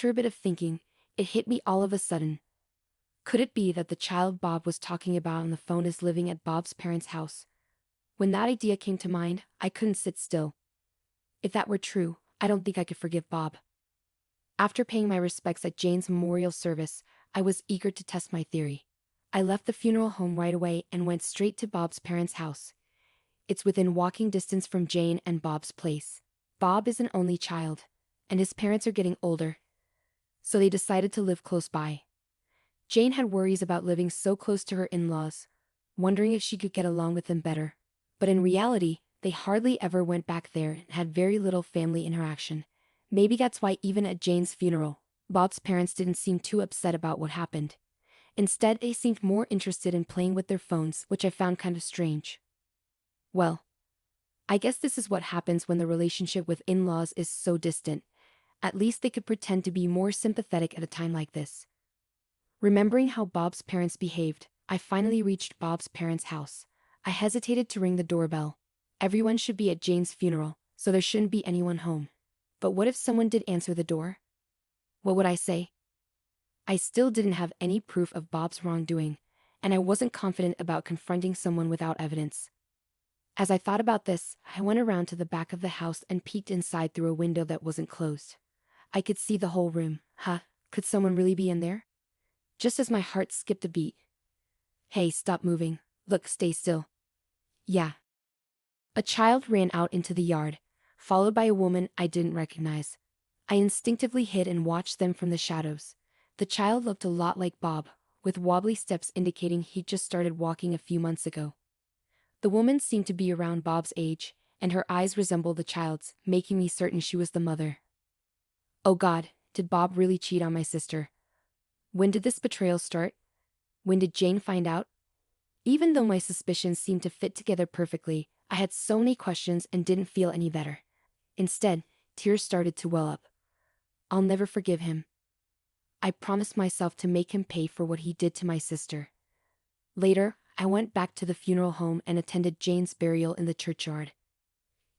After a bit of thinking, it hit me all of a sudden. Could it be that the child Bob was talking about on the phone is living at Bob's parents' house? When that idea came to mind, I couldn't sit still. If that were true, I don't think I could forgive Bob. After paying my respects at Jane's memorial service, I was eager to test my theory. I left the funeral home right away and went straight to Bob's parents' house. It's within walking distance from Jane and Bob's place. Bob is an only child, and his parents are getting older, so they decided to live close by. Jane had worries about living so close to her in-laws, wondering if she could get along with them better. But in reality, they hardly ever went back there and had very little family interaction. Maybe that's why even at Jane's funeral, Bob's parents didn't seem too upset about what happened. Instead, they seemed more interested in playing with their phones, which I found kind of strange. Well, I guess this is what happens when the relationship with in-laws is so distant. At least they could pretend to be more sympathetic at a time like this. Remembering how Bob's parents behaved, I finally reached Bob's parents' house. I hesitated to ring the doorbell. Everyone should be at Jane's funeral, so there shouldn't be anyone home. But what if someone did answer the door? What would I say? I still didn't have any proof of Bob's wrongdoing, and I wasn't confident about confronting someone without evidence. As I thought about this, I went around to the back of the house and peeked inside through a window that wasn't closed. I could see the whole room. Could someone really be in there? Just as my heart skipped a beat. Hey, stop moving. Look, stay still. Yeah. A child ran out into the yard, followed by a woman I didn't recognize. I instinctively hid and watched them from the shadows. The child looked a lot like Bob, with wobbly steps indicating he'd just started walking a few months ago. The woman seemed to be around Bob's age, and her eyes resembled the child's, making me certain she was the mother. Oh God, did Bob really cheat on my sister? When did this betrayal start? When did Jane find out? Even though my suspicions seemed to fit together perfectly, I had so many questions and didn't feel any better. Instead, tears started to well up. I'll never forgive him. I promised myself to make him pay for what he did to my sister. Later, I went back to the funeral home and attended Jane's burial in the churchyard.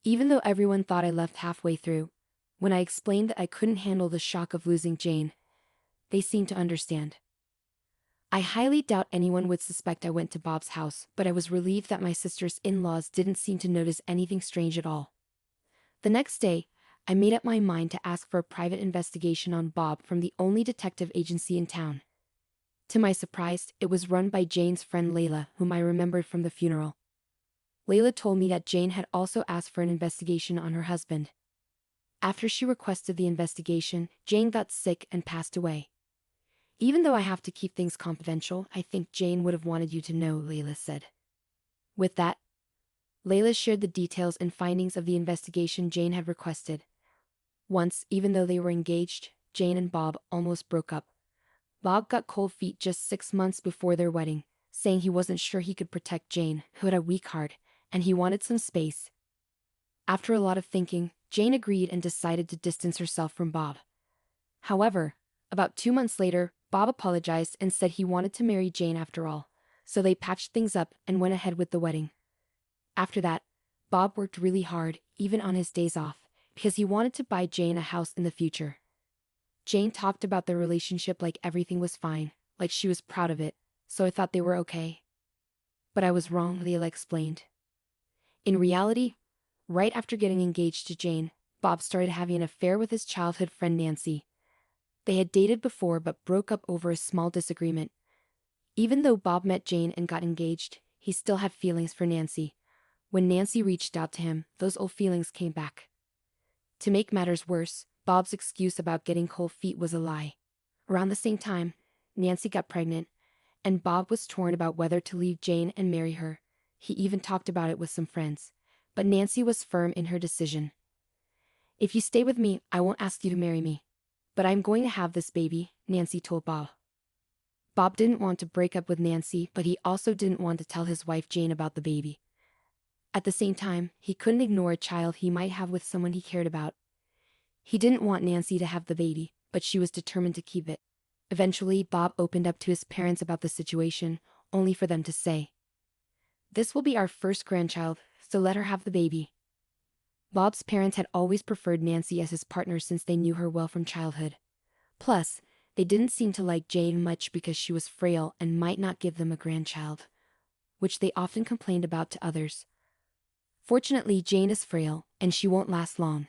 Even though everyone thought I left halfway through, when I explained that I couldn't handle the shock of losing Jane, they seemed to understand. I highly doubt anyone would suspect I went to Bob's house, but I was relieved that my sister's in-laws didn't seem to notice anything strange at all. The next day, I made up my mind to ask for a private investigation on Bob from the only detective agency in town. To my surprise, it was run by Jane's friend Layla, whom I remembered from the funeral. Layla told me that Jane had also asked for an investigation on her husband. After she requested the investigation, Jane got sick and passed away. Even though I have to keep things confidential, I think Jane would have wanted you to know, Layla said. With that, Layla shared the details and findings of the investigation Jane had requested. Once, even though they were engaged, Jane and Bob almost broke up. Bob got cold feet just 6 months before their wedding, saying he wasn't sure he could protect Jane, who had a weak heart, and he wanted some space. After a lot of thinking, Jane agreed and decided to distance herself from Bob. However, about 2 months later, Bob apologized and said he wanted to marry Jane after all, so they patched things up and went ahead with the wedding. After that, Bob worked really hard, even on his days off, because he wanted to buy Jane a house in the future. Jane talked about their relationship like everything was fine, like she was proud of it, so I thought they were okay. But I was wrong, Layla explained. In reality, right after getting engaged to Jane, Bob started having an affair with his childhood friend Nancy. They had dated before but broke up over a small disagreement. Even though Bob met Jane and got engaged, he still had feelings for Nancy. When Nancy reached out to him, those old feelings came back. To make matters worse, Bob's excuse about getting cold feet was a lie. Around the same time, Nancy got pregnant, and Bob was torn about whether to leave Jane and marry her. He even talked about it with some friends, but Nancy was firm in her decision. If you stay with me, I won't ask you to marry me. But I'm going to have this baby, Nancy told Bob. Bob didn't want to break up with Nancy, but he also didn't want to tell his wife Jane about the baby. At the same time, he couldn't ignore a child he might have with someone he cared about. He didn't want Nancy to have the baby, but she was determined to keep it. Eventually, Bob opened up to his parents about the situation, only for them to say, "This will be our first grandchild, so let her have the baby." Bob's parents had always preferred Nancy as his partner since they knew her well from childhood. Plus, they didn't seem to like Jane much because she was frail and might not give them a grandchild, which they often complained about to others. Fortunately, Jane is frail, and she won't last long.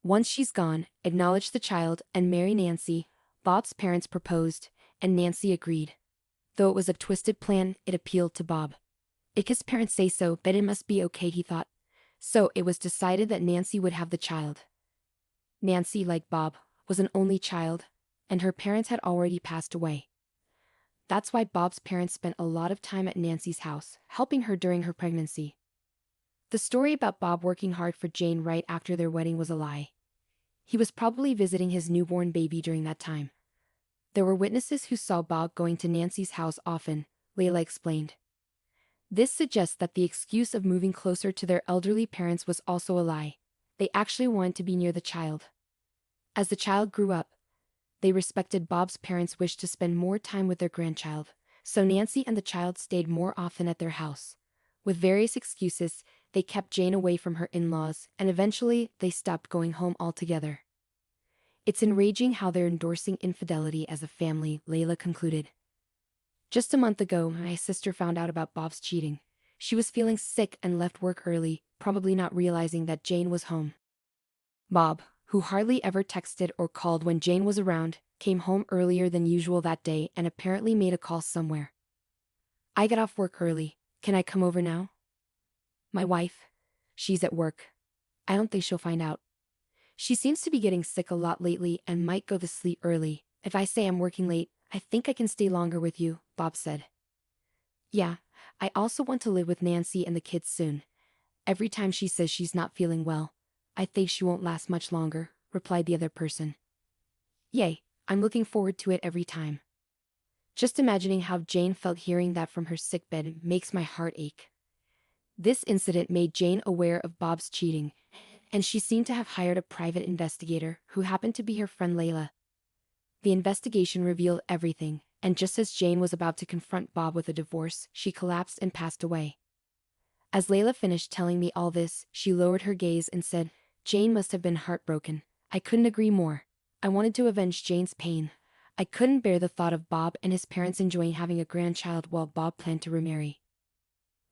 Once she's gone, acknowledge the child and marry Nancy. Bob's parents proposed, and Nancy agreed. Though it was a twisted plan, it appealed to Bob. If his parents say so, then it must be okay, he thought. So it was decided that Nancy would have the child. Nancy, like Bob, was an only child, and her parents had already passed away. That's why Bob's parents spent a lot of time at Nancy's house, helping her during her pregnancy. The story about Bob working hard for Jane right after their wedding was a lie. He was probably visiting his newborn baby during that time. There were witnesses who saw Bob going to Nancy's house often, Layla explained. This suggests that the excuse of moving closer to their elderly parents was also a lie. They actually wanted to be near the child. As the child grew up, they respected Bob's parents' wish to spend more time with their grandchild, so Nancy and the child stayed more often at their house. With various excuses, they kept Jane away from her in-laws, and eventually, they stopped going home altogether. It's enraging how they're endorsing infidelity as a family, Layla concluded. Just a month ago, my sister found out about Bob's cheating. She was feeling sick and left work early, probably not realizing that Jane was home. Bob, who hardly ever texted or called when Jane was around, came home earlier than usual that day and apparently made a call somewhere. I got off work early. Can I come over now? My wife? She's at work. I don't think she'll find out. She seems to be getting sick a lot lately and might go to sleep early. If I say I'm working late, I think I can stay longer with you, Bob said. Yeah, I also want to live with Nancy and the kids soon. Every time she says she's not feeling well, I think she won't last much longer, replied the other person. Yay, I'm looking forward to it every time. Just imagining how Jane felt hearing that from her sickbed makes my heart ache. This incident made Jane aware of Bob's cheating, and she seemed to have hired a private investigator who happened to be her friend Layla. The investigation revealed everything, and just as Jane was about to confront Bob with a divorce, she collapsed and passed away. As Layla finished telling me all this, she lowered her gaze and said, Jane must have been heartbroken. I couldn't agree more. I wanted to avenge Jane's pain. I couldn't bear the thought of Bob and his parents enjoying having a grandchild while Bob planned to remarry.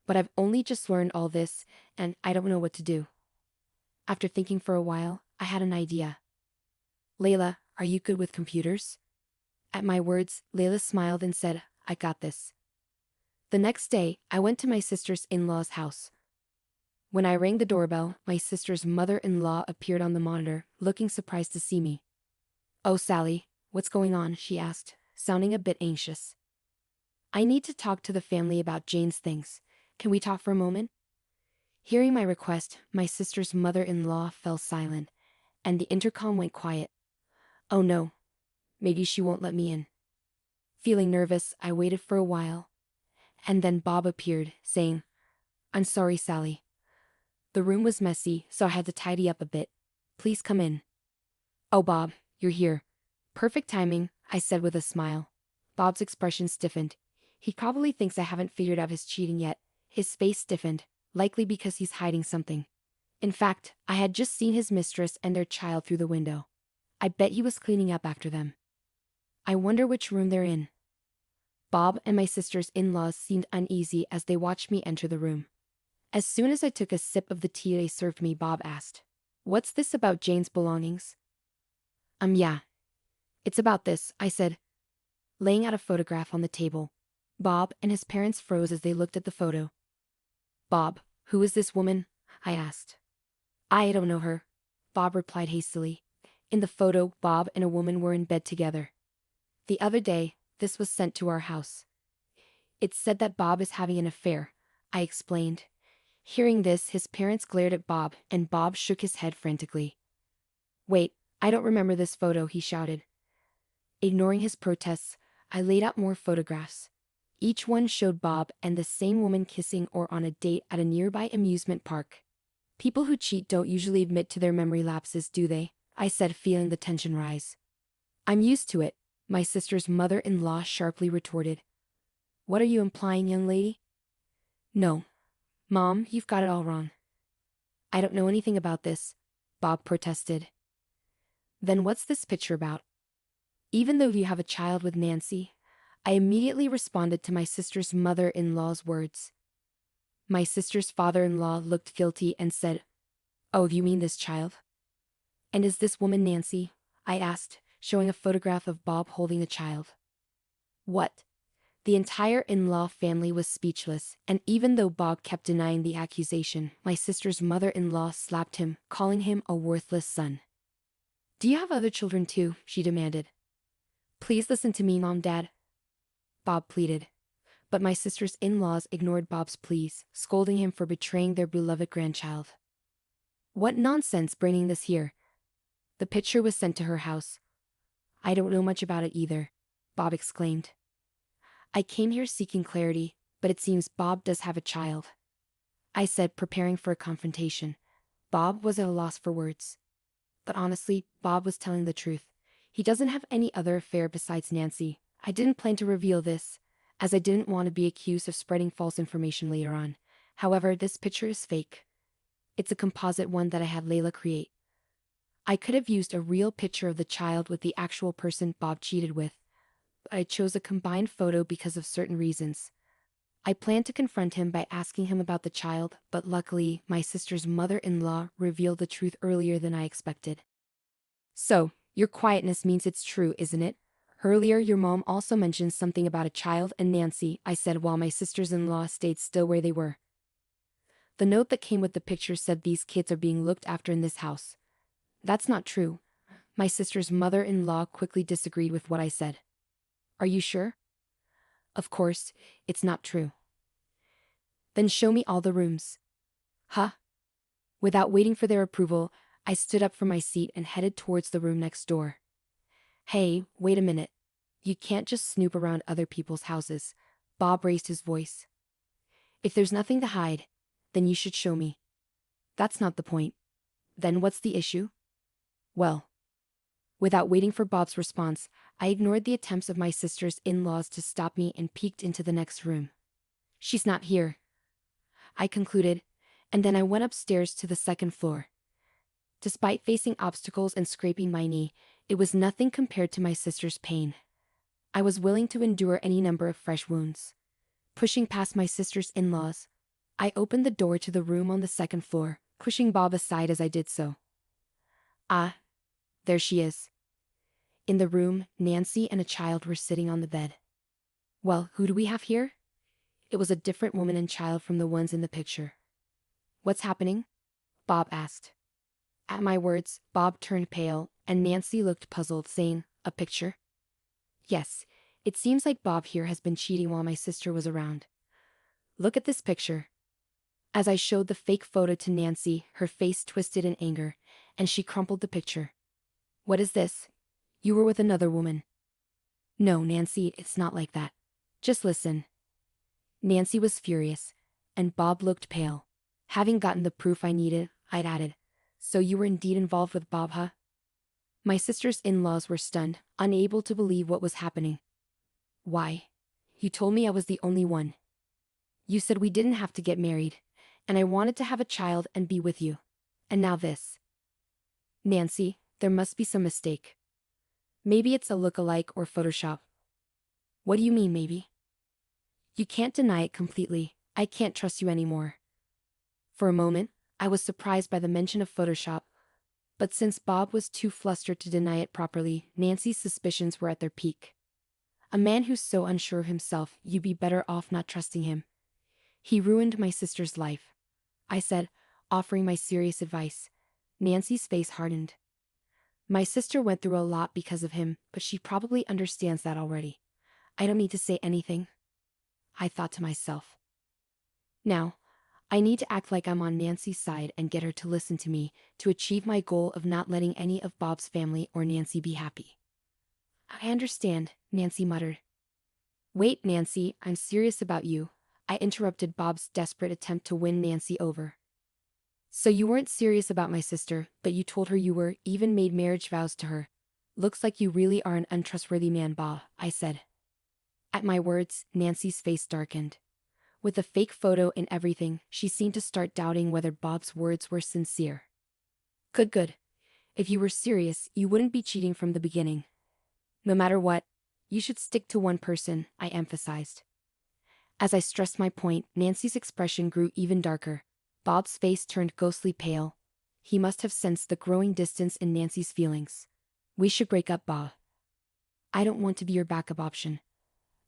But I've only just learned all this, and I don't know what to do. After thinking for a while, I had an idea. Layla, are you good with computers? At my words, Layla smiled and said, I got this. The next day, I went to my sister's in-law's house. When I rang the doorbell, my sister's mother-in-law appeared on the monitor, looking surprised to see me. Oh, Sally, what's going on? She asked, sounding a bit anxious. I need to talk to the family about Jane's things. Can we talk for a moment? Hearing my request, my sister's mother-in-law fell silent, and the intercom went quiet. Oh no. Maybe she won't let me in. Feeling nervous, I waited for a while. And then Bob appeared, saying, I'm sorry, Sally. The room was messy, so I had to tidy up a bit. Please come in. Oh, Bob, you're here. Perfect timing, I said with a smile. Bob's expression stiffened. He probably thinks I haven't figured out his cheating yet. His face stiffened, likely because he's hiding something. In fact, I had just seen his mistress and their child through the window. I bet he was cleaning up after them. I wonder which room they're in. Bob and my sister's in-laws seemed uneasy as they watched me enter the room. As soon as I took a sip of the tea they served me, Bob asked, What's this about Jane's belongings? Yeah. It's about this, I said, laying out a photograph on the table. Bob and his parents froze as they looked at the photo. Bob, who is this woman? I asked. I don't know her, Bob replied hastily. In the photo, Bob and a woman were in bed together. The other day, this was sent to our house. It said that Bob is having an affair, I explained. Hearing this, his parents glared at Bob, and Bob shook his head frantically. Wait, I don't remember this photo, he shouted. Ignoring his protests, I laid out more photographs. Each one showed Bob and the same woman kissing or on a date at a nearby amusement park. People who cheat don't usually admit to their memory lapses, do they? I said, feeling the tension rise. I'm used to it, my sister's mother-in-law sharply retorted. What are you implying, young lady? No. Mom, you've got it all wrong. I don't know anything about this, Bob protested. Then what's this picture about? Even though you have a child with Nancy, I immediately responded to my sister's mother-in-law's words. My sister's father-in-law looked guilty and said, "Oh, you mean this child? And is this woman Nancy?" I asked, showing a photograph of Bob holding the child. What? The entire in-law family was speechless, and even though Bob kept denying the accusation, my sister's mother-in-law slapped him, calling him a worthless son. "Do you have other children too?" she demanded. "Please listen to me, Mom, Dad," Bob pleaded. But my sister's in-laws ignored Bob's pleas, scolding him for betraying their beloved grandchild. "What nonsense bringing this here?" The picture was sent to her house. "I don't know much about it either," Bob exclaimed. "I came here seeking clarity, but it seems Bob does have a child," I said, preparing for a confrontation. Bob was at a loss for words. But honestly, Bob was telling the truth. He doesn't have any other affair besides Nancy. I didn't plan to reveal this, as I didn't want to be accused of spreading false information later on. However, this picture is fake. It's a composite one that I had Layla create. I could have used a real picture of the child with the actual person Bob cheated with, but I chose a combined photo because of certain reasons. I planned to confront him by asking him about the child, but luckily, my sister's mother-in-law revealed the truth earlier than I expected. "So, your quietness means it's true, isn't it? Earlier your mom also mentioned something about a child and Nancy," I said while my sisters-in-law stayed still where they were. "The note that came with the picture said these kids are being looked after in this house." "That's not true." My sister's mother-in-law quickly disagreed with what I said. "Are you sure?" "Of course, it's not true." "Then show me all the rooms." "Huh?" Without waiting for their approval, I stood up from my seat and headed towards the room next door. "Hey, wait a minute. You can't just snoop around other people's houses." Bob raised his voice. "If there's nothing to hide, then you should show me." "That's not the point." "Then what's the issue?" "Well." Without waiting for Bob's response, I ignored the attempts of my sister's in-laws to stop me and peeked into the next room. "She's not here," I concluded, and then I went upstairs to the second floor. Despite facing obstacles and scraping my knee, it was nothing compared to my sister's pain. I was willing to endure any number of fresh wounds. Pushing past my sister's in-laws, I opened the door to the room on the second floor, pushing Bob aside as I did so. "Ah, there she is." In the room, Nancy and a child were sitting on the bed. "Well, who do we have here?" It was a different woman and child from the ones in the picture. "What's happening?" Bob asked. At my words, Bob turned pale, and Nancy looked puzzled, saying, "A picture?" "Yes, it seems like Bob here has been cheating while my sister was around. Look at this picture." As I showed the fake photo to Nancy, her face twisted in anger, and she crumpled the picture. "What is this? You were with another woman." "No, Nancy, it's not like that. Just listen." Nancy was furious, and Bob looked pale. Having gotten the proof I needed, I'd added, "So you were indeed involved with Bob, huh?" My sister's in-laws were stunned, unable to believe what was happening. "Why? You told me I was the only one. You said we didn't have to get married, and I wanted to have a child and be with you. And now this." "Nancy, there must be some mistake. Maybe it's a look-alike or Photoshop." "What do you mean, maybe?" "You can't deny it completely. I can't trust you anymore." For a moment, I was surprised by the mention of Photoshop, but since Bob was too flustered to deny it properly, Nancy's suspicions were at their peak. "A man who's so unsure of himself, you'd be better off not trusting him. He ruined my sister's life," I said, offering my serious advice. Nancy's face hardened. "My sister went through a lot because of him, but she probably understands that already. I don't need to say anything," I thought to myself. Now, I need to act like I'm on Nancy's side and get her to listen to me to achieve my goal of not letting any of Bob's family or Nancy be happy. "I understand," Nancy muttered. "Wait, Nancy, I'm serious about you," I interrupted Bob's desperate attempt to win Nancy over. "So you weren't serious about my sister, but you told her you were, even made marriage vows to her. Looks like you really are an untrustworthy man, Bob," I said. At my words, Nancy's face darkened. With a fake photo and everything, she seemed to start doubting whether Bob's words were sincere. Good. If you were serious, you wouldn't be cheating from the beginning." No matter what, you should stick to one person, I emphasized. As I stressed my point, Nancy's expression grew even darker. Bob's face turned ghostly pale. He must have sensed the growing distance in Nancy's feelings. We should break up, Bob. I don't want to be your backup option.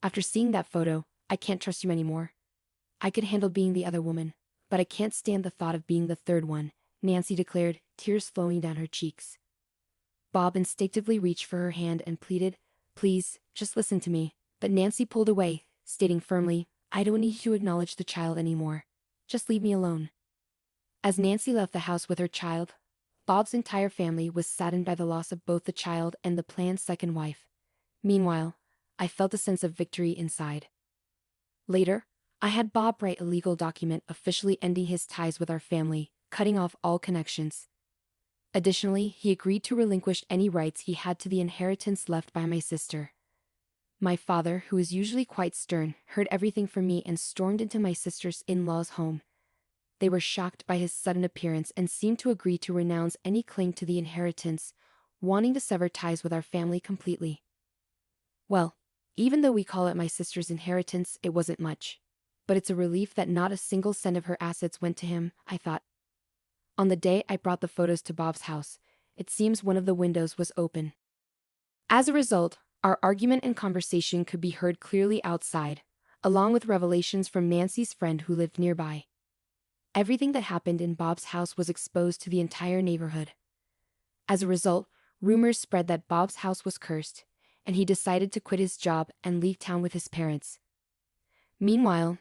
After seeing that photo, I can't trust you anymore. I could handle being the other woman, but I can't stand the thought of being the third one, Nancy declared, tears flowing down her cheeks. Bob instinctively reached for her hand and pleaded, "Please, just listen to me." But Nancy pulled away, stating firmly, "I don't need you to acknowledge the child anymore. Just leave me alone." As Nancy left the house with her child, Bob's entire family was saddened by the loss of both the child and the planned second wife. Meanwhile, I felt a sense of victory inside. Later, I had Bob write a legal document officially ending his ties with our family, cutting off all connections. Additionally, he agreed to relinquish any rights he had to the inheritance left by my sister. My father, who is usually quite stern, heard everything from me and stormed into my sister's in-laws' home. They were shocked by his sudden appearance and seemed to agree to renounce any claim to the inheritance, wanting to sever ties with our family completely. Well, even though we call it my sister's inheritance, it wasn't much. But it's a relief that not a single cent of her assets went to him, I thought. On the day I brought the photos to Bob's house, it seems one of the windows was open. As a result, our argument and conversation could be heard clearly outside, along with revelations from Nancy's friend who lived nearby. Everything that happened in Bob's house was exposed to the entire neighborhood. As a result, rumors spread that Bob's house was cursed, and he decided to quit his job and leave town with his parents. Meanwhile,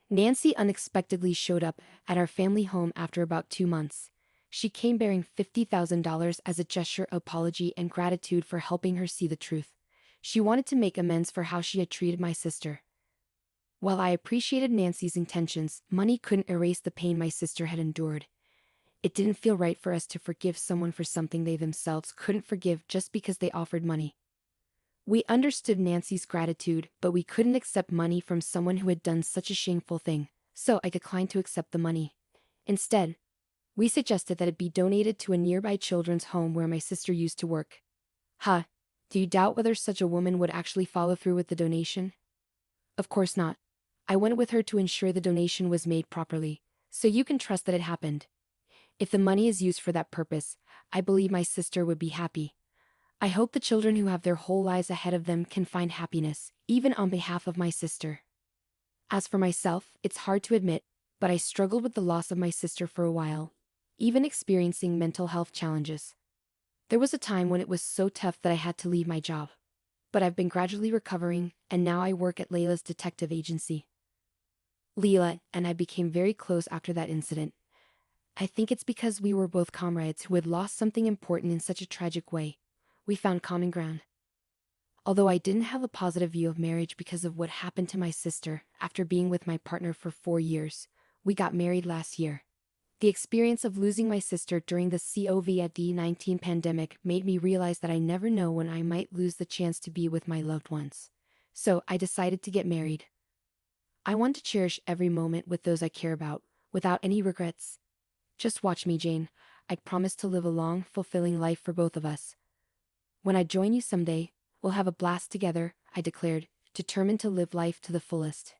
Nancy unexpectedly showed up at our family home after about 2 months. She came bearing $50,000 as a gesture of apology and gratitude for helping her see the truth. She wanted to make amends for how she had treated my sister. While I appreciated Nancy's intentions, money couldn't erase the pain my sister had endured. It didn't feel right for us to forgive someone for something they themselves couldn't forgive just because they offered money. We understood Nancy's gratitude, but we couldn't accept money from someone who had done such a shameful thing, so I declined to accept the money. Instead, we suggested that it be donated to a nearby children's home where my sister used to work. Huh, do you doubt whether such a woman would actually follow through with the donation? Of course not. I went with her to ensure the donation was made properly, so you can trust that it happened. If the money is used for that purpose, I believe my sister would be happy. I hope the children who have their whole lives ahead of them can find happiness, even on behalf of my sister. As for myself, it's hard to admit, but I struggled with the loss of my sister for a while, even experiencing mental health challenges. There was a time when it was so tough that I had to leave my job. But I've been gradually recovering, and now I work at Layla's detective agency. Leela and I became very close after that incident. I think it's because we were both comrades who had lost something important in such a tragic way. We found common ground. Although I didn't have a positive view of marriage because of what happened to my sister after being with my partner for 4 years, we got married last year. The experience of losing my sister during the COVID-19 pandemic made me realize that I never know when I might lose the chance to be with my loved ones. So I decided to get married. I want to cherish every moment with those I care about, without any regrets. Just watch me, Jane. I promise to live a long, fulfilling life for both of us. When I join you someday, we'll have a blast together, I declared, determined to live life to the fullest.